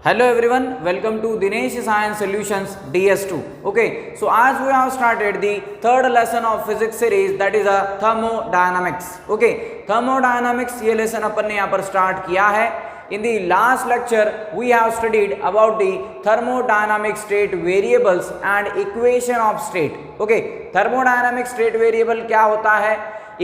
Hello everyone, welcome to Dinesh Science Solutions DS2. Okay, so as we have started the third lesson of physics series, that is a thermodynamics. Okay, thermodynamics ये lesson अपन ने यहाँ पर start किया है. In the last lecture, we have studied about the thermodynamic state variables and equation of state. Okay, thermodynamic state variable क्या होता है,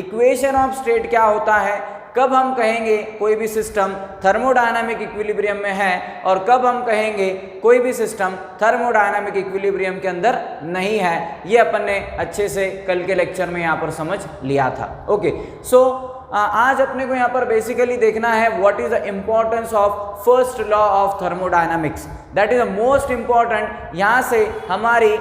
equation of state क्या होता है, कब हम कहेंगे कोई भी सिस्टम थर्मोडायनामिक इक्विलिब्रियम में है और कब हम कहेंगे कोई भी सिस्टम थर्मोडायनामिक इक्विलिब्रियम के अंदर नहीं है, ये अपन ने अच्छे से कल के लेक्चर में यहाँ पर समझ लिया था. ओके, सो आज अपने को यहाँ पर बेसिकली देखना है what is the importance of first law of thermodynamics. That is the most important. यहाँ से हमारी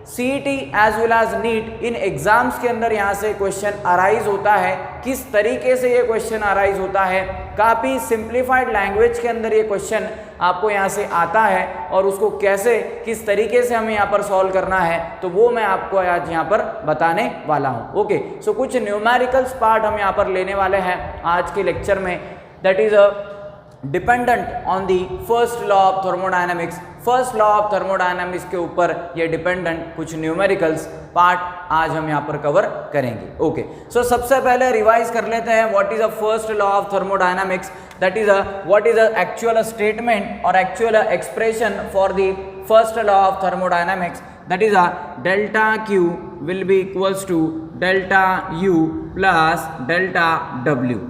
CET as well as NEET in exams के अंदर यहाँ से क्वेश्चन अराइज होता है. किस तरीके से ये क्वेश्चन अराइज होता है, काफ़ी सिंप्लीफाइड लैंग्वेज के अंदर ये क्वेश्चन आपको यहाँ से आता है और उसको कैसे किस तरीके से हमें यहाँ पर सॉल्व करना है, तो वो मैं आपको आज यहाँ पर बताने वाला हूँ. ओके, सो कुछ न्यूमेरिकल्स पार्ट हम यहाँ पर लेने वाले हैं आज के लेक्चर में. That is a dependent on the first law of thermodynamics. First law of thermodynamics के ऊपर ये डिपेंडेंट कुछ न्यूमेरिकल्स पार्ट आज हम यहाँ पर कवर करेंगे. ओके, सो सबसे पहले रिवाइज कर लेते हैं what is a first law of thermodynamics. That is a what is a actual statement और actual expression for the first law of thermodynamics. That is a delta Q will be equals to delta U plus delta W.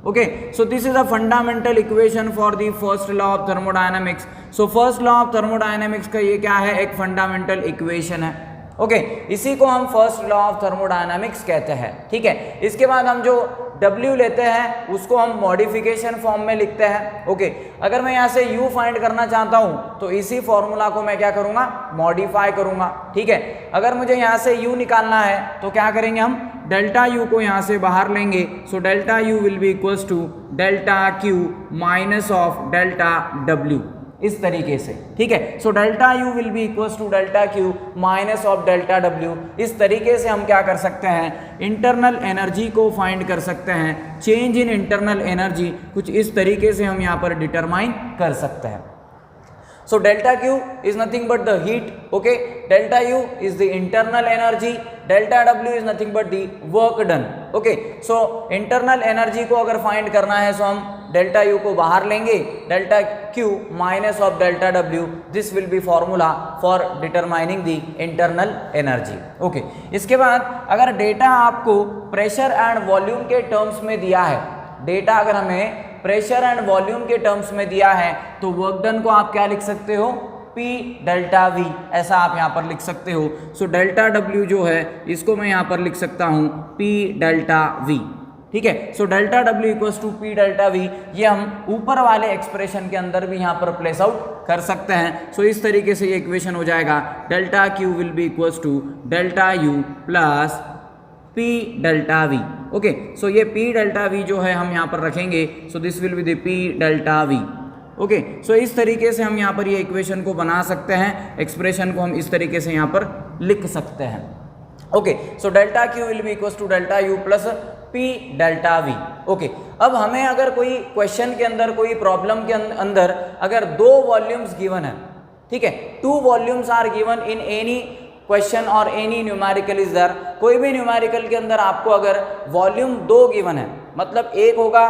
Okay, so this is a fundamental equation for the first law of thermodynamics. So first law of thermodynamics का ये क्या है, एक fundamental equation है. Okay, इसी को हम first law of thermodynamics कहते हैं. ठीक है, इसके बाद हम जो W लेते हैं उसको हम मॉडिफिकेशन फॉर्म में लिखते हैं. ओके, अगर मैं यहाँ से U फाइंड करना चाहता हूँ तो इसी फॉर्मूला को मैं क्या करूँगा, मॉडिफाई करूँगा. ठीक है, अगर मुझे यहाँ से U निकालना है तो क्या करेंगे, हम डेल्टा U को यहाँ से बाहर लेंगे. So delta U will be equals to delta Q minus of delta W, इस तरीके से. ठीक है, so delta U will be equals to delta Q minus of delta W. इस तरीके से हम क्या कर सकते हैं, इंटरनल एनर्जी को फाइंड कर सकते हैं. चेंज इन इंटरनल एनर्जी कुछ इस तरीके से हम यहाँ पर डिटरमाइन कर सकते हैं. So delta Q is nothing but the heat. Okay, delta U is the internal energy, delta W is nothing but the work done. Okay, so internal energy को अगर find करना है तो हम delta U को बाहर लेंगे, delta Q minus of delta W. This will be formula for determining the internal energy. Okay, इसके बाद अगर डेटा आपको प्रेशर एंड वॉल्यूम के टर्म्स में दिया है, डेटा अगर हमें प्रेशर एंड वॉल्यूम के टर्म्स में दिया है तो वर्क डन को आप क्या लिख सकते हो, P डेल्टा V, ऐसा आप यहाँ पर लिख सकते हो. सो डेल्टा W जो है इसको मैं यहाँ पर लिख सकता हूँ P डेल्टा V. ठीक है, so delta W equals to P delta V. ये हम ऊपर वाले एक्सप्रेशन के अंदर भी यहाँ पर प्लेस आउट कर सकते हैं. सो इस तरीके से ये इक्वेशन हो जाएगा, delta Q will be equals to delta U plus P delta V. Okay, so ये P डेल्टा V जो है हम यहाँ पर रखेंगे. So this will be the P delta V. Okay, so इस तरीके से हम यहाँ पर ये इक्वेशन को बना सकते हैं. एक्सप्रेशन को हम इस तरीके से यहाँ पर लिख सकते हैं. Okay, so delta Q will be equals to delta U plus P delta V. Okay, अब हमें अगर कोई क्वेश्चन के अंदर, कोई प्रॉब्लम के अंदर अगर दो वॉल्यूम्स गिवन है, ठीक है, 2 volumes are given in any question और एनी न्यूमेरिकल इज देयर. कोई भी न्यूमेरिकल के अंदर आपको अगर वॉल्यूम 2 गिवन है, मतलब एक होगा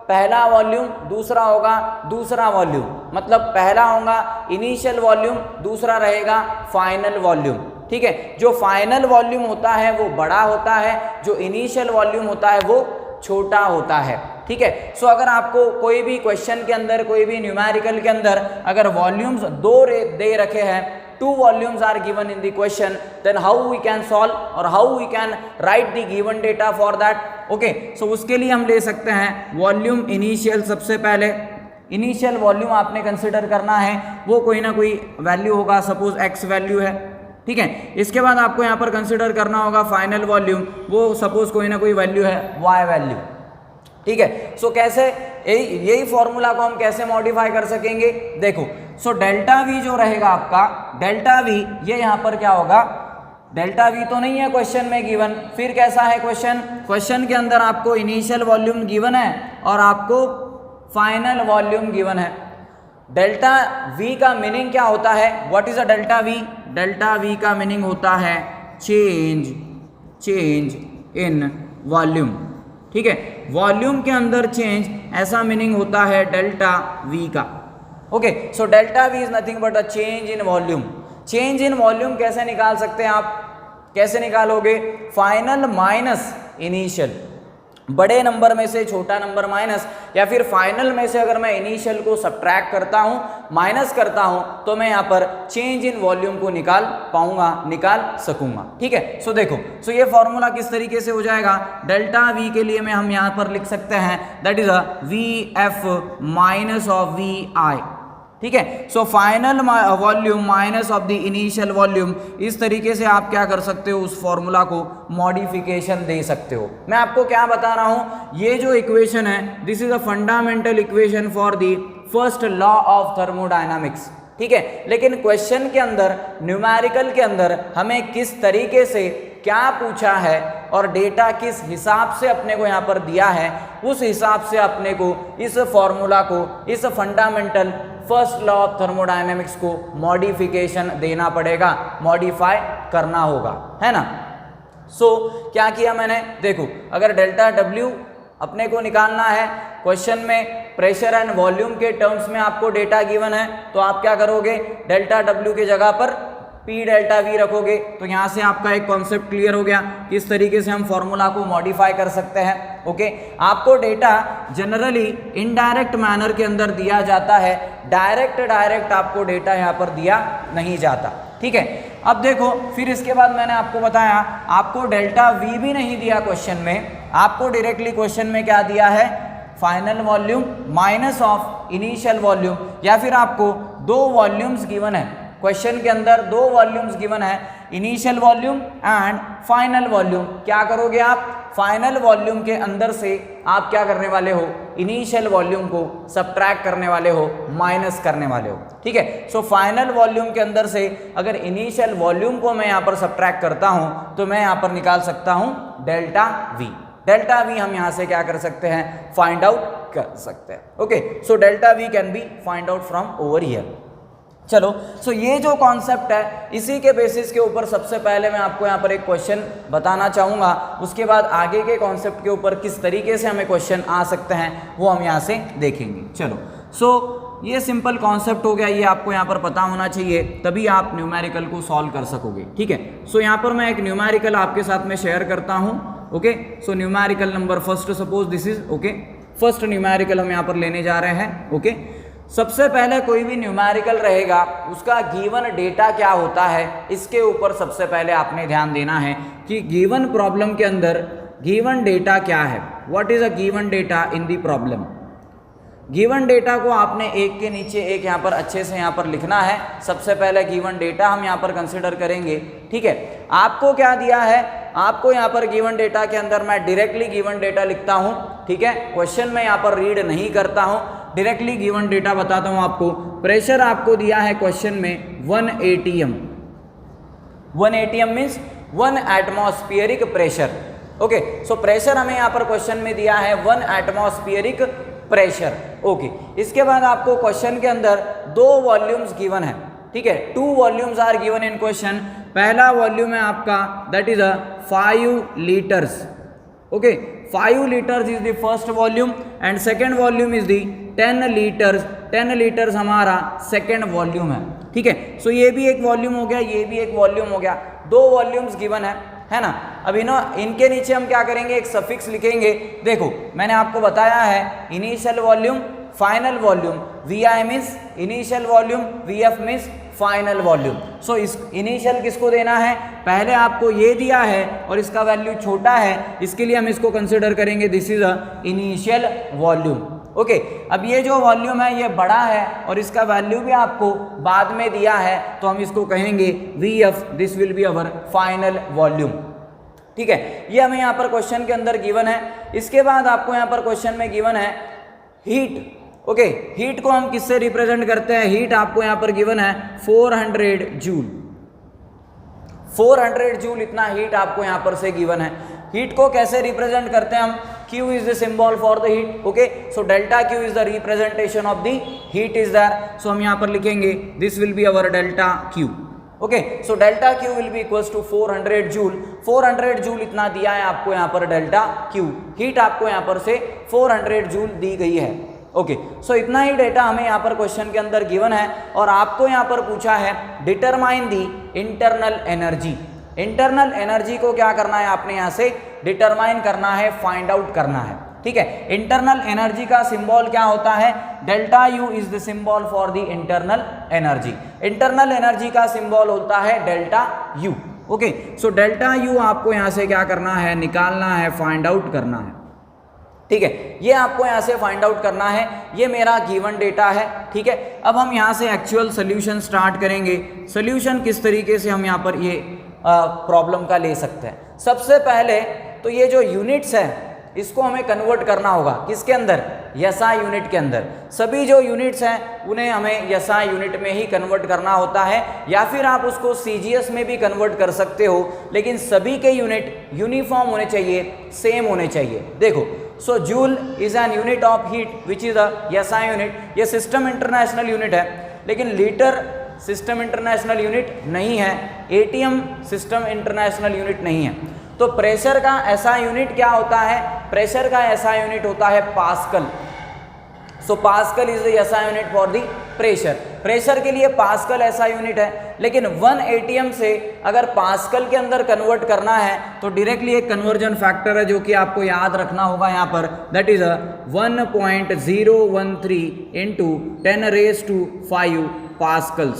पहला वॉल्यूम, दूसरा होगा दूसरा वॉल्यूम. मतलब पहला होगा इनिशियल वॉल्यूम, दूसरा रहेगा फाइनल वॉल्यूम. ठीक है, जो फाइनल वॉल्यूम होता है वो बड़ा होता है, जो इनिशियल वॉल्यूम होता है वो छोटा होता है. ठीक है, सो अगर आपको कोई भी क्वेश्चन के अंदर, कोई भी न्यूमेरिकल के अंदर अगर वॉल्यूम्स 2 दे रखे हैं, 2 volumes are given in the question, then how we can solve or how we can write the given data for that. Okay, so उसके लिए हम ले सकते हैं वॉल्यूम इनिशियल. सबसे पहले इनिशियल वॉल्यूम आपने कंसिडर करना है, वो कोई ना कोई वैल्यू होगा, सपोज x वैल्यू है. ठीक है, इसके बाद आपको यहाँ पर कंसिडर करना होगा फाइनल वॉल्यूम, वो सपोज कोई ना कोई वैल्यू है, y वैल्यू. ठीक है, सो कैसे यही फॉर्मूला को हम कैसे मॉडिफाई कर सकेंगे, देखो. सो डेल्टा V जो रहेगा आपका, डेल्टा V ये यहाँ पर क्या होगा, डेल्टा V तो नहीं है क्वेश्चन में गिवन. फिर कैसा है क्वेश्चन के अंदर आपको इनिशियल वॉल्यूम गिवन है और आपको फाइनल वॉल्यूम गिवन है. डेल्टा वी का मीनिंग क्या होता है? What is a delta we? Delta we का मीनिंग होता है चेंज इन वॉल्यूम। ठीक है, वॉल्यूम के अंदर चेंज, ऐसा मीनिंग होता है डेल्टा वी का। Okay, so delta we is nothing but a change in volume. Change in volume कैसे निकाल सकते हैं आप? कैसे निकालोगे? फाइनल माइनस इनिशियल, बड़े नंबर में से छोटा नंबर माइनस, या फिर फाइनल में से अगर मैं इनिशियल को सब्ट्रैक्ट करता हूं, माइनस करता हूं, तो मैं यहां पर चेंज इन वॉल्यूम को निकाल पाऊंगा, निकाल सकूंगा। ठीक है, सो देखो, सो ये फॉर्मूला किस तरीके से हो जाएगा? डेल्टा वी के लिए में हम यहां पर लिख सकते हैं that is a V F minus of V I. ठीक है, so final volume minus of the initial volume. इस तरीके से आप क्या कर सकते हो? उस फॉर्मूला को मॉडिफिकेशन दे सकते हो। मैं आपको क्या बता रहा हूं, ये जो इक्वेशन है this is a fundamental equation for the first law of thermodynamics. ठीक है, लेकिन क्वेश्चन के अंदर, न्यूमेरिकल के अंदर हमें किस तरीके से क्या पूछा है और डेटा किस हिसाब से अपने को यहाँ पर दिया है, उस हिसाब से अपने को इस फॉर्मूला को, इस fundamental first law of thermodynamics को मॉडिफिकेशन देना पड़ेगा, मॉडिफाई करना होगा, है ना। सो क्या किया मैंने? देखो, अगर डेल्टा डब्ल्यू अपने को निकालना है, क्वेश्चन में प्रेशर एंड वॉल्यूम के टर्म्स में आपको डेटा गिवन है, तो आप क्या करोगे? डेल्टा डब्ल्यू के जगह पर पी डेल्टा वी रखोगे। तो यहाँ से आपका एक कॉन्सेप्ट क्लियर हो गया किस तरीके से हम फॉर्मूला को मॉडिफाई कर सकते हैं। ओके, आपको डेटा जनरली इनडायरेक्ट मैनर के अंदर दिया जाता है, डायरेक्ट आपको डेटा यहाँ पर दिया नहीं जाता। ठीक है, अब देखो, फिर इसके बाद मैंने आपको बताया, आपको डेल्टा वी भी नहीं दिया क्वेश्चन में, आपको डायरेक्टली क्वेश्चन में क्या दिया है? Final volume minus of initial volume, या फिर आपको दो वॉल्यूम्स गिवन है क्वेश्चन के अंदर, दो वॉल्यूम्स गिवन है, initial volume and final volume. क्या करोगे आप? फाइनल वॉल्यूम के अंदर से आप क्या करने वाले हो? इनिशियल वॉल्यूम को सब्ट्रैक्ट करने वाले हो, माइनस करने वाले हो। ठीक है, सो फाइनल वॉल्यूम के अंदर से अगर इनिशियल वॉल्यूम को मैं यहाँ पर सब्ट्रैक्ट करता हूँ, तो मैं यहाँ पर निकाल सकता हूँ डेल्टा वी। डेल्टा वी हम यहाँ से क्या कर सकते हैं? फाइंड आउट कर सकते हैं। Okay, so delta we can be find out from over here. चलो, सो ये जो कॉन्सेप्ट है, इसी के बेसिस के ऊपर सबसे पहले मैं आपको यहाँ पर एक क्वेश्चन बताना चाहूँगा, उसके बाद आगे के कॉन्सेप्ट के ऊपर किस तरीके से हमें क्वेश्चन आ सकते हैं वो हम यहाँ से देखेंगे। चलो, सो ये सिंपल कॉन्सेप्ट हो गया, ये आपको यहाँ पर पता होना चाहिए, तभी आप न्यूमेरिकल को सॉल्व कर सकोगे। ठीक है, सो यहाँ पर मैं एक न्यूमेरिकल आपके साथ में शेयर करता हूँ। Okay, so numerical number first, suppose this is okay, first numerical हम यहाँ पर लेने जा रहे हैं। ओके, सबसे पहले कोई भी न्यूमेरिकल रहेगा, उसका गिवन डेटा क्या होता है, इसके ऊपर सबसे पहले आपने ध्यान देना है कि गिवन प्रॉब्लम के अंदर गिवन डेटा क्या है। What is a given data in the problem? Given data को आपने एक के नीचे एक यहाँ पर अच्छे से यहाँ पर लिखना है। सबसे पहले गिवन डेटा हम यहाँ पर कंसिडर करेंगे। ठीक है, आपको क्या दिया है? आपको यहाँ पर गिवन डेटा के अंदर मैं डायरेक्टली गिवन डेटा लिखता हूँ। ठीक है, क्वेश्चन में यहाँ पर रीड नहीं करता हूँ, डायरेक्टली गिवन डेटा बताता हूँ आपको। प्रेशर आपको दिया है क्वेश्चन में 1 atm। 1 atm means 1 atmospheric pressure. Okay, so pressure हमें यहाँ पर क्वेश्चन में दिया है 1 एटमॉस्फेरिक प्रेशर। ओके, इसके बाद आपको क्वेश्चन के अंदर दो वॉल्यूम्स गिवन है। ठीक है, 2 volumes are given in question. पहला वॉल्यूम है आपका that is a 5 litres. Okay, 5 litres is the first volume and second volume is the 10 litres. 10 litres हमारा सेकेंड वॉल्यूम है। ठीक है, सो ये भी एक वॉल्यूम हो गया, ये भी एक वॉल्यूम हो गया, 2 वॉल्यूम्स गिवन है ना। अभी ना इनके नीचे हम क्या करेंगे? एक सफिक्स लिखेंगे। देखो, मैंने आपको बताया है initial volume, final volume. V I means initial volume, V F means final volume. So इस इनिशियल किसको देना है? पहले आपको ये दिया है और इसका वैल्यू छोटा है, इसके लिए हम इसको कंसिडर करेंगे this is a initial volume. Okay, अब ये जो वॉल्यूम है ये बड़ा है और इसका वैल्यू भी आपको बाद में दिया है, तो हम इसको कहेंगे V F, this will be our final volume. ठीक है, ये हमें यहाँ पर क्वेश्चन के अंदर गिवन है। इसके बाद आपको यहाँ पर क्वेश्चन में गिवन है हीट। ओके, हीट को हम किससे रिप्रेजेंट करते हैं? हीट आपको यहाँ पर गिवन है 400 जूल। 400 जूल इतना हीट आपको यहाँ पर से गिवन है। हीट को कैसे रिप्रेजेंट करते हैं हम? Q is the symbol for the heat. Okay, so delta Q is the representation of the heat is there. So हम यहाँ पर लिखेंगे this will be our delta Q. Okay, so delta Q will be equals to 400 joule. 400 joule इतना दिया है आपको यहाँ पर डेल्टा Q. हीट आपको यहाँ पर से 400 जूल दी गई है. ओके, सो इतना ही डेटा हमें यहाँ पर क्वेश्चन के अंदर गिवन है और आपको यहाँ पर पूछा है determine the internal energy. Internal energy को क्या करना है, आपने यहाँ से डिटरमाइन करना है, फाइंड आउट करना है. ठीक है, इंटरनल एनर्जी का सिंबल क्या होता है, delta U is the symbol for the internal energy. Internal energy का सिंबल होता है delta U. Okay, so delta you आपको यहाँ से क्या करना है, निकालना है, फाइंड आउट करना है. ठीक है, ये आपको यहाँ से फाइंड आउट करना है. ये मेरा गिवन डेटा है. ठीक है, अब हम यहाँ से एक्चुअल सोल्यूशन स्टार्ट करेंगे. सोल्यूशन किस तरीके से हम यहाँ पर ये प्रॉब्लम का ले सकते हैं. सबसे पहले तो ये जो यूनिट्स है इसको हमें कन्वर्ट करना होगा. किसके अंदर, एसआई यूनिट के अंदर. सभी जो यूनिट्स हैं उन्हें हमें एसआई यूनिट में ही कन्वर्ट करना होता है, या फिर आप उसको सीजीएस में भी कन्वर्ट कर सकते हो, लेकिन सभी के यूनिट यूनिफॉर्म होने चाहिए, सेम होने चाहिए. देखो, so joule is an unit of heat which is a SI unit. ये सिस्टम इंटरनेशनल यूनिट है, लेकिन लीटर सिस्टम इंटरनेशनल यूनिट नहीं है, एटीएम सिस्टम इंटरनेशनल यूनिट नहीं है. तो प्रेशर का ऐसा यूनिट क्या होता है, प्रेशर का ऐसा यूनिट होता है pascal. So pascal is the SI unit for the pressure. Pressure के लिए पास्कल ऐसा यूनिट है, लेकिन 1 एटीएम से अगर पास्कल के अंदर कन्वर्ट करना है तो डायरेक्टली एक कन्वर्जन फैक्टर है जो कि आपको याद रखना होगा यहाँ पर, दैट इज 1.013 इंटू 10⁵ पास्कल्स.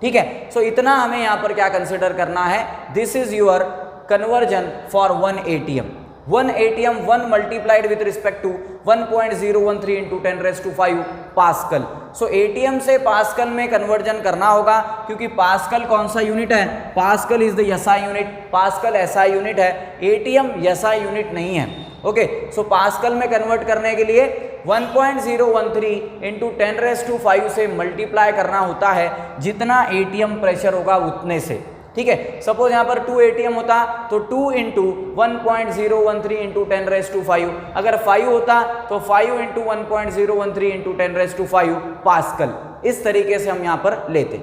ठीक है, सो इतना हमें यहाँ पर क्या कंसिडर करना है, this is your conversion for 1 ATM. 1 ATM 1 multiplied with respect to 1.013 into 10⁵ pascal. So ATM से पास्कल में कन्वर्जन करना होगा, क्योंकि पास्कल कौन सा यूनिट है, pascal is the SI unit. Pascal SI unit है, एटीएम एसआई यूनिट नहीं है. ओके, सो पास्कल में कन्वर्ट करने के लिए 1.013 इंटू 10⁵ से मल्टीप्लाई करना होता है, जितना एटीएम प्रेशर होगा उतने से. ठीक है, सपोज यहाँ पर 2 एटीएम होता तो 2 इंटू 1.013 इंटू 10⁵. अगर 5 होता तो 5 इंटू 1.013 इंटू 10⁵ पास्कल. इस तरीके से हम यहाँ पर लेते.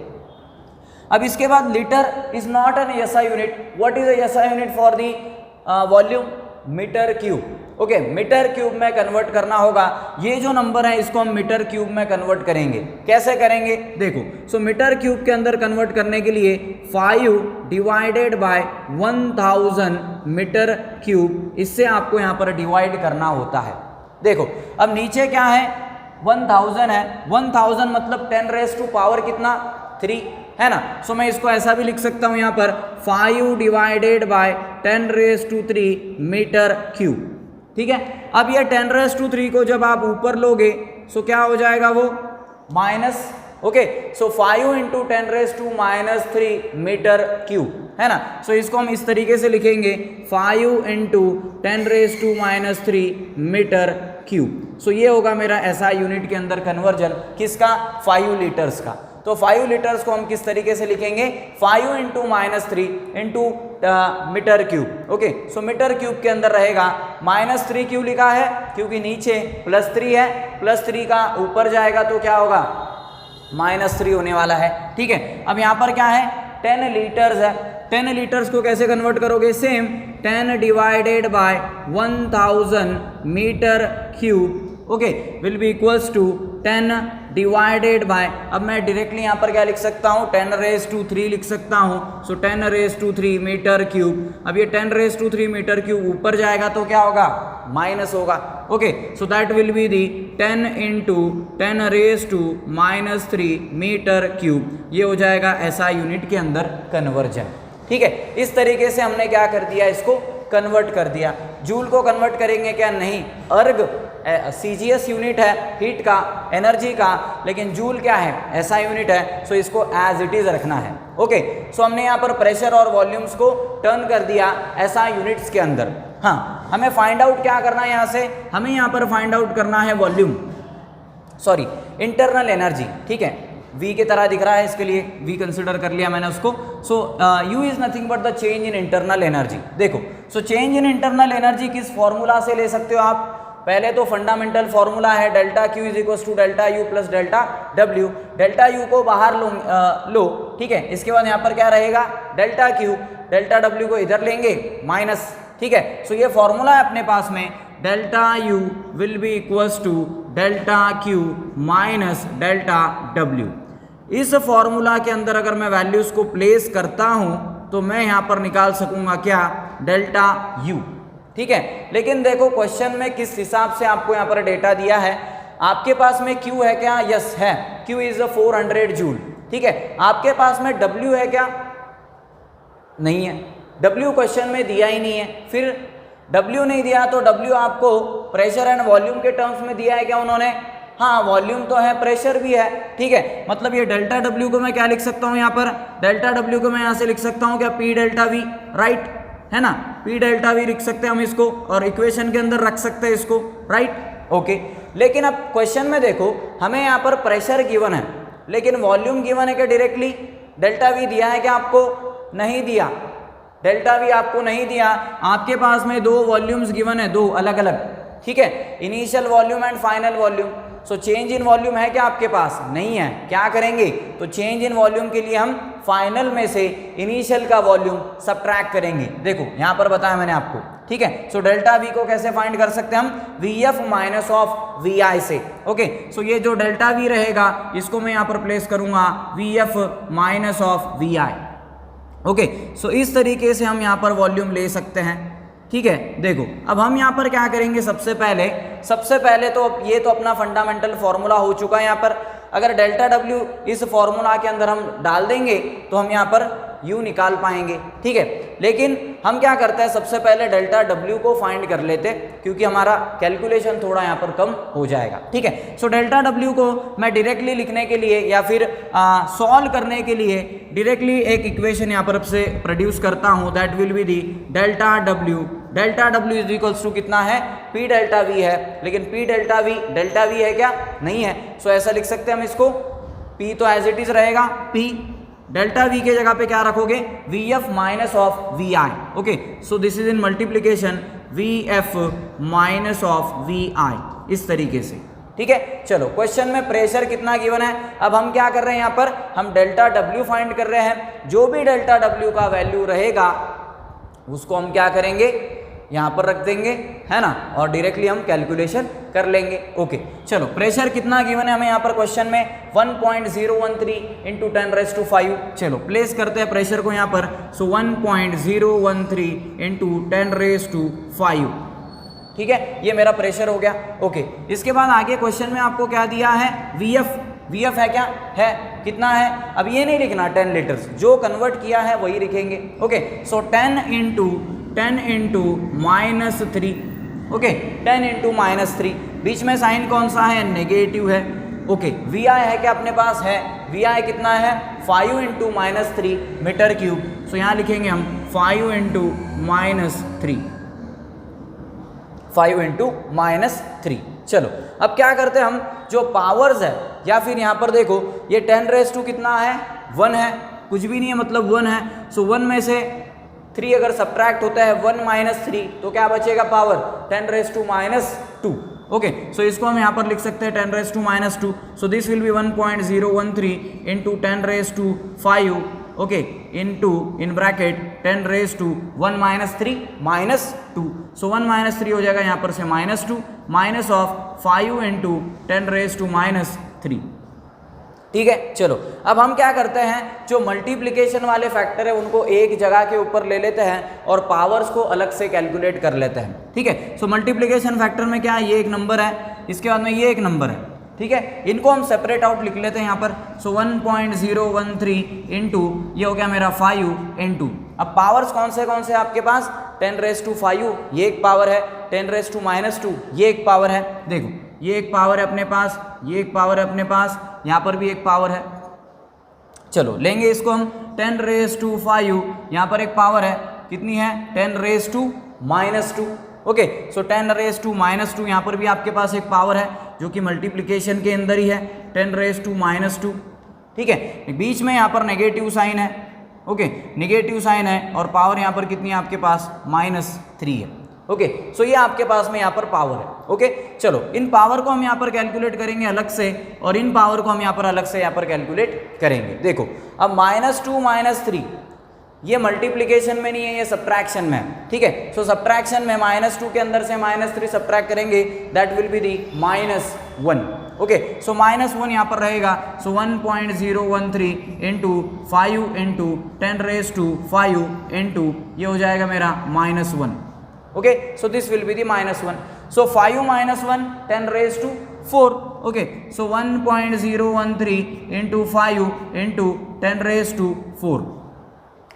अब इसके बाद litre is not an SI unit. What is SI unit for the volume, metre cube. Okay, metre cube में कन्वर्ट करना होगा. ये जो नंबर है इसको हम मीटर क्यूब में कन्वर्ट करेंगे. कैसे करेंगे, देखो, सो मीटर क्यूब के अंदर कन्वर्ट करने के लिए 5 डिवाइडेड बाय 1000 मीटर क्यूब, इससे आपको यहाँ पर डिवाइड करना होता है. देखो, अब नीचे क्या है, 1000 है. 1000 मतलब 10⁻³ कितना, 3 है ना. सो मैं इसको ऐसा भी लिख सकता हूँ यहाँ पर 5 डिवाइडेड बाय 10⁻³ मीटर क्यूब. ठीक है, अब ये 10⁻³ को जब आप ऊपर लोगे सो क्या हो जाएगा, वो माइनस. ओके, सो 5 इंटू 10⁻³ मीटर क्यूब है ना. सो इसको हम इस तरीके से लिखेंगे 5 इंटू 10⁻³ मीटर क्यूब. सो ये होगा मेरा ऐसा यूनिट के अंदर कन्वर्जन किसका, 5 लीटर्स का. तो 5 लीटर्स को हम किस तरीके से लिखेंगे, 5 into -3 into metre cube. Okay, so metre cube के अंदर रहेगा -3 क्यों लिखा है, क्योंकि नीचे +3 है, +3 का ऊपर जाएगा तो क्या होगा, -3 होने वाला है. ठीक है, अब यहाँ पर क्या है, 10 लीटर्स है. 10 लीटर्स को कैसे कन्वर्ट करोगे, same 10 divided by 1000 metre cube. Okay, will be equals to 10 divided by, अब मैं डायरेक्टली यहाँ पर क्या लिख सकता हूँ, 10⁻³ लिख सकता हूँ. सो 10⁻³ मीटर क्यूब. अब ये 10⁻³ मीटर क्यूब ऊपर जाएगा तो क्या होगा, माइनस होगा. Okay, so that will be the 10 into 10⁻³ metre cube. ये हो जाएगा ऐसा यूनिट के अंदर कन्वर्जन. ठीक है, इस तरीके से हमने क्या कर दिया, इसको कन्वर्ट कर दिया. जूल को कन्वर्ट करेंगे क्या, नहीं. अर्ग सीजीएस यूनिट है हीट का, एनर्जी का, लेकिन जूल क्या है, ऐसा यूनिट है. सो इसको एज इट इज रखना है. ओके, सो हमने यहाँ पर प्रेशर और वॉल्यूम्स को टर्न कर दिया ऐसा यूनिट्स के अंदर. हाँ, हमें फाइंड आउट क्या करना है, यहाँ से हमें यहाँ पर फाइंड आउट करना है वॉल्यूम, सॉरी इंटरनल एनर्जी. ठीक है, v की तरह दिख रहा है, इसके लिए v कंसिडर कर लिया मैंने उसको। So u is nothing but the change in internal energy. देखो, so change in internal energy किस फॉर्मूला से ले सकते हो आप? पहले तो फंडामेंटल फॉर्मूला है delta Q is equal to delta U plus delta W. Delta U को बाहर लो, ठीक है। इसके बाद यहाँ पर क्या रहेगा? डेल्टा क्यू, डेल्टा डब्ल्यू को इधर लेंगे माइनस, ठीक है। सो ये फॉर्मूला है अपने पास में, delta U will be equals to delta Q minus delta W. इस फॉर्मूला के अंदर अगर मैं वैल्यूज को प्लेस करता हूं तो मैं यहां पर निकाल सकूंगा क्या? डेल्टा यू, ठीक है। लेकिन देखो क्वेश्चन में किस हिसाब से आपको यहां पर डेटा दिया है। आपके पास में Q है क्या? यस है, Q इज 400 जूल, ठीक है। आपके पास में W है क्या? नहीं है, W क्वेश्चन में दिया ही नहीं है। फिर W नहीं दिया तो W आपको प्रेशर एंड वॉल्यूम के टर्म्स में दिया है क्या उन्होंने? हाँ, वॉल्यूम तो है, प्रेशर भी है, ठीक है। मतलब ये डेल्टा W को मैं क्या लिख सकता हूँ यहाँ पर? डेल्टा W को मैं यहाँ से लिख सकता हूँ क्या? P डेल्टा V, राइट है ना? P डेल्टा V लिख सकते हैं हम इसको, और इक्वेशन के अंदर रख सकते हैं इसको, राइट, ओके। लेकिन अब क्वेश्चन में देखो, हमें यहाँ पर प्रेशर गिवन है लेकिन वॉल्यूम गिवन है क्या डायरेक्टली? डेल्टा V दिया है क्या आपको? नहीं दिया, डेल्टा V आपको नहीं दिया। आपके पास में दो वॉल्यूम्स गिवन है, दो अलग अलग, ठीक है, initial volume and final volume. So change in volume है क्या आपके पास? नहीं है। क्या करेंगे? तो चेंज इन वॉल्यूम के लिए हम फाइनल में से इनिशियल का वॉल्यूम सबट्रैक्ट करेंगे। देखो यहाँ पर बताया मैंने आपको, ठीक है। सो डेल्टा V को कैसे फाइंड कर सकते हैं हम? VF माइनस ऑफ VI से, ओके। सो ये जो डेल्टा V रहेगा इसको मैं यहाँ पर प्लेस करूंगा VF minus of VI, okay. So इस तरीके से हम यहाँ पर वॉल्यूम ले सकते हैं, ठीक है। देखो अब हम यहाँ पर क्या करेंगे? सबसे पहले तो ये तो अपना फंडामेंटल फॉर्मूला हो चुका है। यहाँ पर अगर डेल्टा W इस फॉर्मूला के अंदर हम डाल देंगे तो हम यहाँ पर U निकाल पाएंगे, ठीक है। लेकिन हम क्या करते हैं, सबसे पहले डेल्टा W को फाइंड कर लेते क्योंकि हमारा कैलकुलेशन थोड़ा यहाँ पर कम हो जाएगा, ठीक है। सो डेल्टा W को मैं डायरेक्टली लिखने के लिए या फिर सॉल्व करने के लिए डायरेक्टली एक इक्वेशन यहाँ पर से प्रोड्यूस करता हूँ, that will be the delta W। Delta W is equals to कितना है? P डेल्टा V है, लेकिन P डेल्टा V है क्या? नहीं है। सो ऐसा लिख सकते हैं हम इसको, P तो एज इट इज रहेगा, P डेल्टा V के जगह पे क्या रखोगे? VF minus of VI, okay. So this is in multiplication VF minus of VI, इस तरीके से, ठीक है। चलो क्वेश्चन में प्रेशर कितना गिवन है, अब हम क्या कर रहे हैं? यहाँ पर हम डेल्टा W फाइंड कर रहे हैं। जो भी डेल्टा W का वैल्यू रहेगा उसको हम क्या करेंगे? यहाँ पर रख देंगे, है ना, और डायरेक्टली हम कैलकुलेशन कर लेंगे, ओके। चलो प्रेशर कितना गिवन है हमें यहाँ पर क्वेश्चन में? 1.013 इंटू 10⁵। चलो प्लेस करते हैं प्रेशर को यहाँ पर। सो 1.013 इंटू 10⁵, ठीक है, ये मेरा प्रेशर हो गया, ओके। इसके बाद आगे क्वेश्चन में आपको क्या दिया है? VF है क्या? है, कितना है? अब ये नहीं लिखना 10 लीटर्स, जो कन्वर्ट किया है वही लिखेंगे, ओके। सो 10 इंटू -3, ओके, 10 इंटू -3, बीच में साइन कौन सा है? नेगेटिव है, ओके। VI है क्या अपने पास? है। VI कितना है? 5 इंटू -3 मीटर क्यूब। सो यहाँ लिखेंगे हम 5 इंटू -3, 5 इंटू -3। चलो अब क्या करते हैं हम? जो पावर्स है, या फिर यहाँ पर देखो ये 10⁻² कितना है? 1 है, कुछ भी नहीं है, मतलब 1 है। सो 1 में से 3 अगर सब्ट्रैक्ट होता है 1 - 3 तो क्या बचेगा पावर? 10⁻², ओके। सो इसको हम यहाँ पर लिख सकते हैं 10⁻²। सो this will B 1.013 into 10⁻5, okay, into in bracket 10⁻1 - 3 -2। सो 1 - 3 हो जाएगा यहाँ पर से -2 माइनस ऑफ 5 इंटू 10⁻3, ठीक है। चलो अब हम क्या करते हैं? जो मल्टीप्लिकेशन वाले फैक्टर है उनको एक जगह के ऊपर ले लेते हैं और पावर्स को अलग से कैलकुलेट कर लेते हैं, ठीक है। सो मल्टीप्लिकेशन फैक्टर में क्या है? ये एक नंबर है, इसके बाद में ये एक नंबर है, ठीक है। इनको हम सेपरेट आउट लिख लेते हैं यहाँ पर। सो 1.013 इंटू ये हो गया मेरा 5 इंटू, अब पावर्स कौन से आपके पास? 10⁻5 ये एक पावर है, 10⁻² ये एक पावर है। देखो ये एक पावर है अपने पास, ये एक पावर है अपने पास, यहाँ पर भी एक पावर है। चलो लेंगे इसको हम 10⁻5, यहाँ पर एक पावर है, कितनी है? 10⁻², ओके। सो 10⁻², यहाँ पर भी आपके पास एक पावर है जो कि मल्टीप्लिकेशन के अंदर ही है, 10⁻², ठीक है, बीच में यहाँ पर नेगेटिव साइन है, ओके, नेगेटिव साइन है और पावर यहाँ पर कितनी है आपके पास -3 है, ओके। सो ये आपके पास में यहाँ पर पावर है, ओके। चलो इन पावर को हम यहाँ पर कैलकुलेट करेंगे अलग से और इन पावर को हम यहाँ पर अलग से यहाँ पर कैलकुलेट करेंगे। देखो अब -2 -3 ये मल्टीप्लिकेशन में नहीं है, ये सब्ट्रैक्शन में है, ठीक है। सो सब्ट्रैक्शन में -2 के अंदर से -3 सब्ट्रैक्ट करेंगे, that will be the -1, okay. So -1 यहाँ पर रहेगा, सो 1.013 इंटू 5 इंटू 10⁵ इंटू ये हो जाएगा मेरा -1, okay. So this will be the -1, so 5 -1 10⁴, okay. So 1.013 into 5 into 10⁴,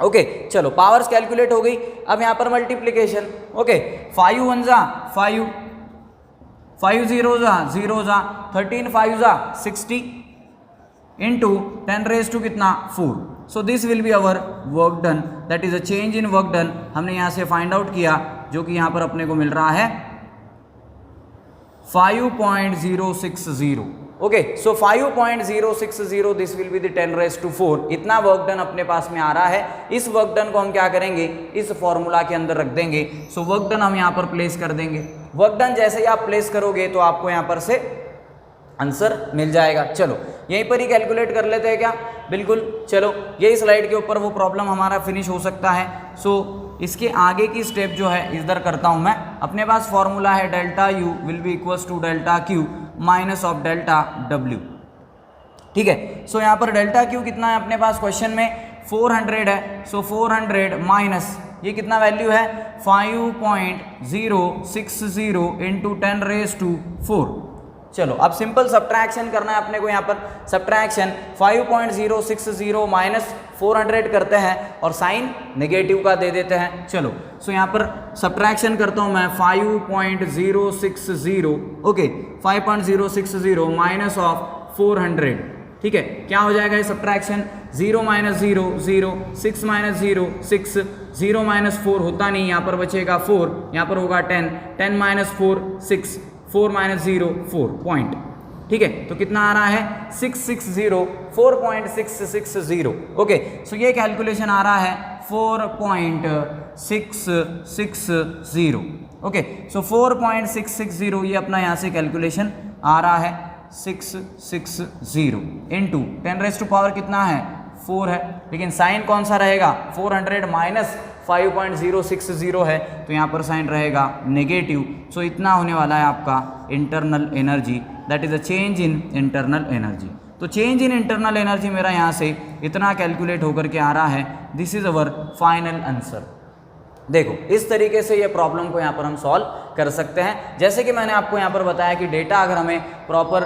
okay. चलो पावर्स कैलकुलेट हो गई। अब यहाँ पर मल्टीप्लिकेशन, ओके, 5 1 जा 5, 5 0 जा 0 जा 13 5 जा 60 इंटू 10⁴ कितना 4। सो this will be our work done, that is a change in work done. हमने यहाँ से फाइंड आउट किया जो कि यहाँ पर अपने को मिल रहा है 5.060, okay. So 5.060 this will be the 10⁴, इतना वर्क डन अपने पास में आ रहा है। इस वर्क डन को हम क्या करेंगे, इस फॉर्मूला के अंदर रख देंगे। सो वर्क डन हम यहाँ पर प्लेस कर देंगे। वर्क डन जैसे ही आप प्लेस करोगे तो आपको यहाँ पर से आंसर मिल जाएगा। चलो यहीं पर ही कैलकुलेट कर लेते हैं क्या, बिल्कुल। चलो यही स्लाइड के ऊपर वो प्रॉब्लम हमारा फिनिश हो सकता है। सो इसके आगे की स्टेप जो है इधर करता हूँ मैं। अपने पास फॉर्मूला है delta U will be equals to delta Q minus of delta W, ठीक है। सो यहाँ पर डेल्टा Q कितना है अपने पास, क्वेश्चन में 400 है। सो 400 माइनस ये कितना वैल्यू है 5.060 इंटू 10⁴। चलो अब सिंपल सब्ट्रैक्शन करना है अपने को। यहाँ पर सब्ट्रैक्शन 5.060 माइनस 400 करते हैं और साइन नेगेटिव का दे देते हैं। चलो सो यहाँ पर सब्ट्रैक्शन करता हूँ मैं 5.060, ओके, 5.060 माइनस ऑफ 400, ठीक है। क्या हो जाएगा ये सब्ट्रैक्शन, 0 - 0 0, 6 - 0 6, 0 - 4 होता नहीं, यहाँ पर बचेगा 4, यहाँ पर होगा 10, 10 - 4 6, 4 - 0 4 पॉइंट, ठीक है। तो कितना आ रहा है 660, 4.660, ओके। सो ये कैलकुलेशन आ रहा है 4.660, ओके। सो 4.660 ये अपना यहाँ से कैलकुलेशन आ रहा है 660 इंटू 10⁻⁴ कितना है 4 है, लेकिन साइन कौन सा रहेगा 400 माइनस 5.060 है, तो यहाँ पर साइन रहेगा नेगेटिव। सो इतना होने वाला है आपका internal energy, that is a change in internal energy. तो चेंज इन इंटरनल एनर्जी मेरा यहाँ से इतना कैलकुलेट होकर के आ रहा है। This is our final answer. देखो इस तरीके से ये प्रॉब्लम को यहाँ पर हम सॉल्व कर सकते हैं। जैसे कि मैंने आपको यहाँ पर बताया कि डेटा अगर हमें प्रॉपर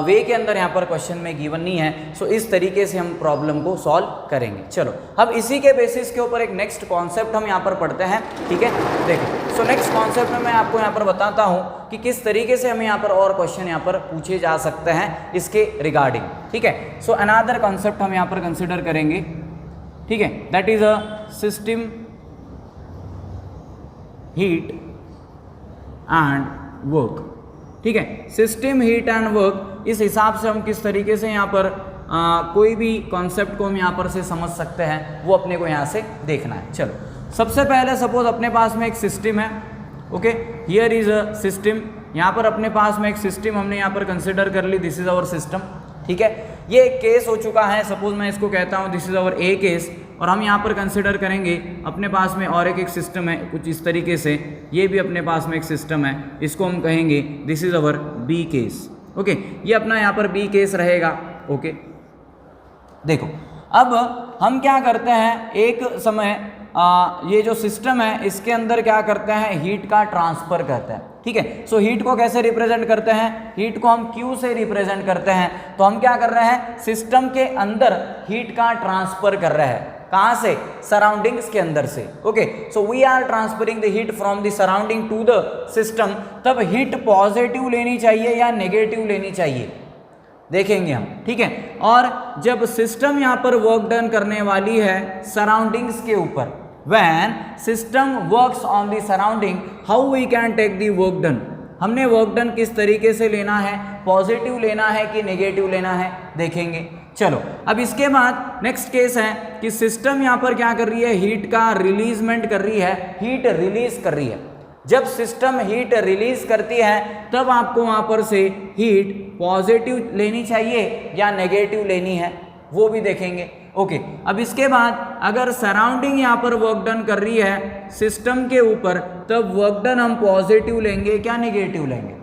वे के अंदर यहाँ पर क्वेश्चन में गिवन नहीं है, सो इस तरीके से हम प्रॉब्लम को सॉल्व करेंगे। चलो अब इसी के बेसिस के ऊपर एक नेक्स्ट कॉन्सेप्ट हम यहाँ पर पढ़ते हैं, ठीक है। देखो सो नेक्स्ट कॉन्सेप्ट में मैं आपको यहाँ पर बताता हूँ कि किस तरीके से हमें यहाँ पर और क्वेश्चन यहाँ पर पूछे जा सकते हैं इसके रिगार्डिंग, ठीक है। सो अनदर कॉन्सेप्ट हम यहाँ पर कंसिडर करेंगे, ठीक है, that is a system heat and work, ठीक है। सिस्टम हीट एंड वर्क, इस हिसाब से हम किस तरीके से यहाँ पर कोई भी कॉन्सेप्ट को हम यहाँ पर से समझ सकते हैं वो अपने को यहाँ से देखना है। चलो सबसे पहले सपोज अपने पास में एक सिस्टम है, okay, here is a system. यहाँ पर अपने पास में एक सिस्टम हमने यहाँ पर कंसिडर कर ली, दिस इज आवर सिस्टम, ठीक है। ये एक केस हो चुका है, सपोज मैं इसको कहता हूँ this is our A case, और हम यहाँ पर कंसिडर करेंगे अपने पास में और एक सिस्टम है कुछ इस तरीके से, ये भी अपने पास में एक सिस्टम है, इसको हम कहेंगे this is our B case, okay. ये अपना यहाँ पर बी केस रहेगा, ओके। देखो अब हम क्या करते हैं, एक समय ये जो सिस्टम है इसके अंदर क्या करते हैं, हीट का ट्रांसफर करते हैं, ठीक है। सो हीट को कैसे रिप्रेजेंट करते हैं, हीट को हम Q से रिप्रेजेंट करते हैं। तो हम क्या कर रहे हैं, सिस्टम के अंदर हीट का ट्रांसफर कर रहे हैं, कहाँ से, सराउंडिंग्स के अंदर से, okay. So we are transferring the heat from the surrounding to the system. तब हीट पॉजिटिव लेनी चाहिए या नेगेटिव लेनी चाहिए, देखेंगे हम, ठीक है। और जब सिस्टम यहाँ पर वर्क डन करने वाली है सराउंडिंग्स के ऊपर, when system works on the surrounding, how we can take the work done, हमने वर्क डन किस तरीके से लेना है, पॉजिटिव लेना है कि नेगेटिव लेना है, देखेंगे। चलो अब इसके बाद नेक्स्ट केस है कि सिस्टम यहाँ पर क्या कर रही है, हीट का रिलीजमेंट कर रही है, हीट रिलीज कर रही है। जब सिस्टम हीट रिलीज करती है तब आपको वहां पर से हीट पॉजिटिव लेनी चाहिए या नेगेटिव लेनी है, वो भी देखेंगे। ओके, अब इसके बाद अगर सराउंडिंग यहाँ पर वर्क डन कर रही है सिस्टम के ऊपर, तब वर्क डन हम पॉजिटिव लेंगे क्या नेगेटिव लेंगे।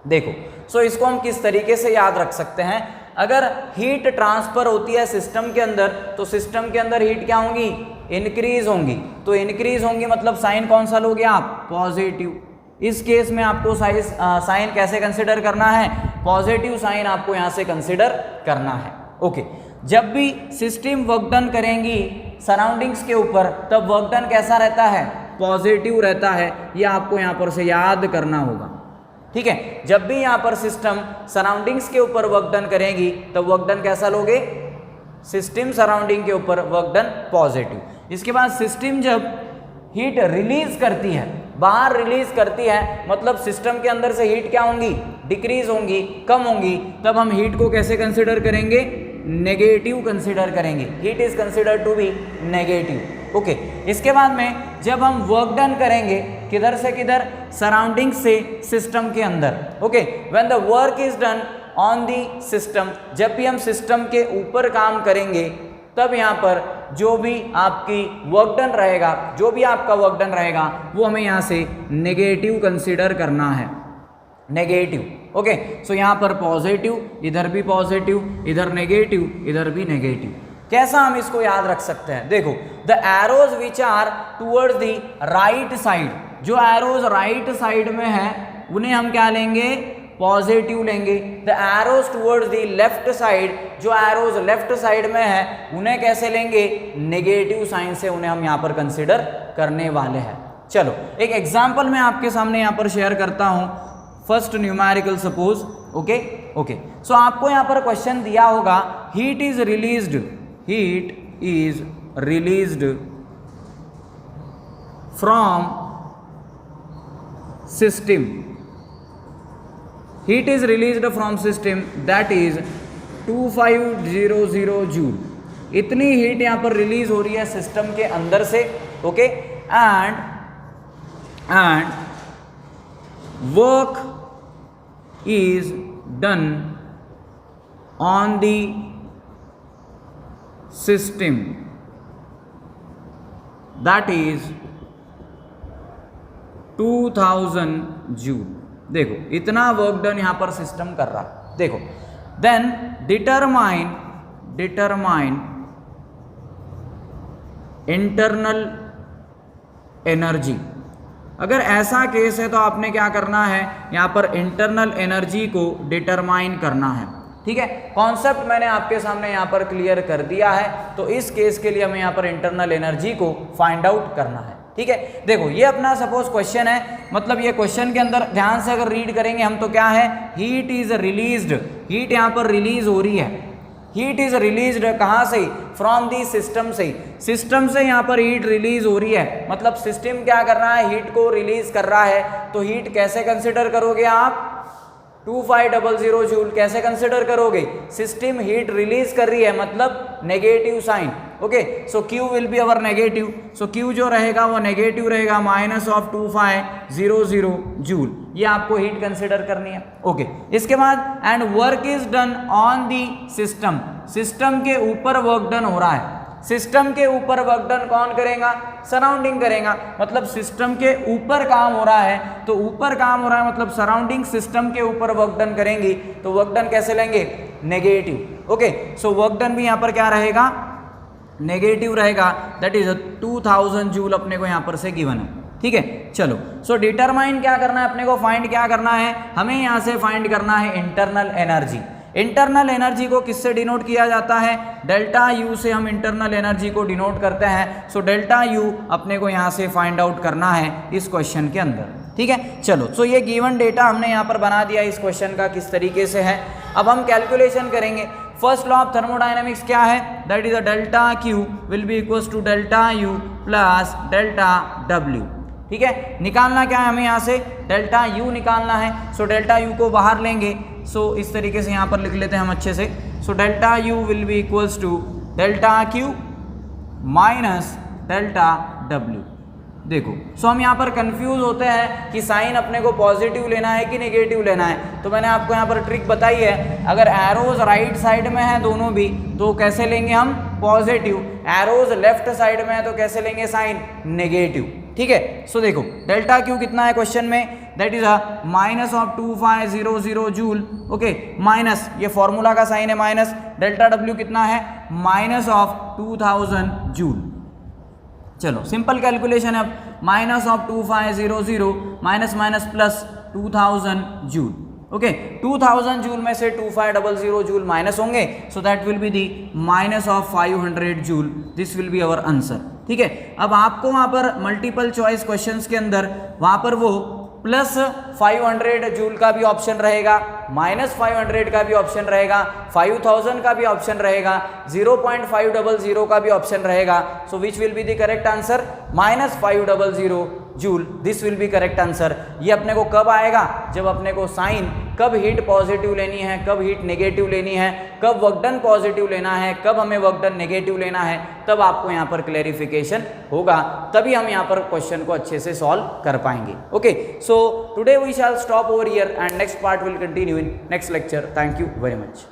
देखो सो इसको हम किस तरीके से याद रख सकते हैं, अगर हीट ट्रांसफर होती है सिस्टम के अंदर तो सिस्टम के अंदर हीट क्या होंगी, इंक्रीज होंगी। तो इंक्रीज होंगी मतलब साइन कौन सा लोगे आप, पॉजिटिव। इस केस में आपको साइन कैसे कंसिडर करना है, पॉजिटिव साइन आपको यहाँ से कंसिडर करना है। ओके, जब भी सिस्टम वर्क डन करेंगी सराउंडिंग्स के ऊपर तब वर्क डन कैसा रहता है, पॉजिटिव रहता है। ये आपको यहाँ पर से याद करना होगा, ठीक है। जब भी यहाँ पर सिस्टम सराउंडिंग्स के ऊपर वर्क डन करेगी तब वर्क डन कैसा लोगे, सिस्टम सराउंडिंग के ऊपर वर्क डन पॉजिटिव। इसके बाद सिस्टम जब हीट रिलीज करती है, बाहर रिलीज करती है, मतलब सिस्टम के अंदर से हीट क्या होंगी, डिक्रीज होंगी, कम होंगी, तब हम हीट को कैसे कंसिडर करेंगे, नेगेटिव कंसिडर करेंगे। Heat is consider to be negative. Okay, इसके बाद में जब हम वर्क डन करेंगे किधर से किधर, सराउंडिंग से सिस्टम के अंदर। Okay, when the work is done on the system, जब भी हम सिस्टम के ऊपर काम करेंगे तब यहाँ पर जो भी आपकी वर्क डन रहेगा, जो भी आपका वर्क डन रहेगा वो हमें यहाँ से नेगेटिव कंसिडर करना है, नेगेटिव। ओके, सो यहाँ पर पॉजिटिव, इधर भी पॉजिटिव, इधर नेगेटिव, इधर भी नेगेटिव। कैसा हम इसको याद रख सकते हैं, देखो the arrows which are towards the right side, जो एरोज राइट साइड में है उन्हें हम क्या लेंगे, पॉजिटिव लेंगे। The arrows towards the left side, जो एरोज लेफ्ट साइड में है उन्हें कैसे लेंगे, नेगेटिव साइन से उन्हें हम यहाँ पर कंसिडर करने वाले हैं। चलो एक एग्जाम्पल मैं आपके सामने यहाँ पर शेयर करता हूँ, फर्स्ट न्यूमेरिकल सपोज। ओके, सो आपको यहाँ पर क्वेश्चन दिया होगा, heat is released from system, heat is released from system that is 2500 joule. इतनी हीट यहाँ पर रिलीज हो रही है सिस्टम के अंदर से। Okay, and work is done on the system that is 2000 joule. देखो इतना वर्क डन यहां पर सिस्टम कर रहा है। देखो देन डिटरमाइन इंटरनल एनर्जी। अगर ऐसा केस है तो आपने क्या करना है, यहाँ पर इंटरनल एनर्जी को डिटरमाइन करना है, ठीक है। कॉन्सेप्ट मैंने आपके सामने यहाँ पर क्लियर कर दिया है, तो इस केस के लिए हमें यहाँ पर इंटरनल एनर्जी को फाइंड आउट करना है, ठीक है। देखो ये अपना सपोज क्वेश्चन है, मतलब ये क्वेश्चन के अंदर ध्यान से अगर रीड करेंगे हम तो क्या है, हीट इज रिलीज्ड, हीट यहाँ पर रिलीज हो रही है। हीट इज रिलीज्ड कहाँ से, फ्रॉम दी सिस्टम से, सिस्टम से यहाँ पर हीट रिलीज हो रही है, मतलब सिस्टम क्या कर रहा है, हीट को रिलीज कर रहा है। तो हीट कैसे कंसिडर करोगे आप, 2500 जूल कैसे कंसिडर करोगे, सिस्टम हीट रिलीज कर रही है मतलब negative sign. Okay, so Q will be our negative, so Q जो रहेगा वो नेगेटिव रहेगा, -2500 जूल। ये आपको हीट कंसिडर करनी है। ओके, इसके बाद and work is done on the system, system के ऊपर वर्क डन हो रहा है। सिस्टम के ऊपर वर्क डन कौन करेगा, सराउंडिंग करेगा, मतलब सिस्टम के ऊपर काम हो रहा है। तो ऊपर काम हो रहा है मतलब सराउंडिंग सिस्टम के ऊपर वर्क डन करेंगी, तो वर्क डन कैसे लेंगे, negative. Okay, so work done भी यहाँ पर क्या रहेगा, नेगेटिव रहेगा, दैट इज 2000 जूल अपने को यहाँ पर से गिवन है, ठीक है। चलो सो डिटरमाइन क्या करना है अपने को, फाइंड क्या करना है, हमें यहाँ से फाइंड करना है इंटरनल एनर्जी। इंटरनल एनर्जी को किससे डिनोट किया जाता है, डेल्टा यू से हम इंटरनल एनर्जी को डिनोट करते हैं। सो डेल्टा यू अपने को यहाँ से फाइंड आउट करना है इस क्वेश्चन के अंदर, ठीक है। चलो सो ये गिवन डेटा हमने यहाँ पर बना दिया इस क्वेश्चन का किस तरीके से है। अब हम कैलकुलेशन करेंगे। फर्स्ट लॉ ऑफ थर्मोडायनेमिक्स क्या है, that is delta Q will be equals to delta U plus delta W, ठीक है। निकालना क्या है हमें यहाँ से, डेल्टा यू निकालना है। सो डेल्टा यू को बाहर लेंगे, सो इस तरीके से यहाँ पर लिख लेते हैं हम अच्छे से। So delta U will be equals to delta Q minus delta W. देखो सो हम यहाँ पर कंफ्यूज होते हैं कि साइन अपने को पॉजिटिव लेना है कि नेगेटिव लेना है। तो मैंने आपको यहाँ पर ट्रिक बताई है, अगर एरोज राइट साइड में है दोनों भी तो कैसे लेंगे हम पॉजिटिव, एरोज लेफ्ट साइड में है तो कैसे लेंगे साइन नेगेटिव। ठीक है, सो देखो डेल्टा क्यू कितना है क्वेश्चन में, that is a minus of 2500 joule. Okay, minus ये फॉर्मूला का साइन है माइनस, डेल्टा डब्ल्यू कितना है माइनस ऑफ 2000 जूल। चलो सिंपल कैलकुलेशन है, अब minus of 2500 minus minus plus 2000 joule. Okay, 2000 joule में से 2500 जूल माइनस होंगे, सो that will be the minus of 500 joule. This will be our answer. ठीक है, अब आपको वहां पर मल्टीपल चॉइस क्वेश्चंस के अंदर वहां पर वो प्लस 500 जूल का भी ऑप्शन रहेगा, माइनस 500 का भी ऑप्शन रहेगा, 5000 का भी ऑप्शन रहेगा, 0.500 का भी ऑप्शन रहेगा। So which will be the correct answer, minus 500 joule. This will be correct answer. ये अपने को कब आएगा, जब अपने को साइन कब हीट पॉजिटिव लेनी है, कब हीट नेगेटिव लेनी है, कब वर्क डन पॉजिटिव लेना है, कब हमें वर्क डन नेगेटिव लेना है, तब आपको यहाँ पर क्लेरिफिकेशन होगा, तभी हम यहाँ पर क्वेश्चन को अच्छे से सॉल्व कर पाएंगे। Okay, so today we shall stop over here and next part will continue in next lecture. Thank you very much.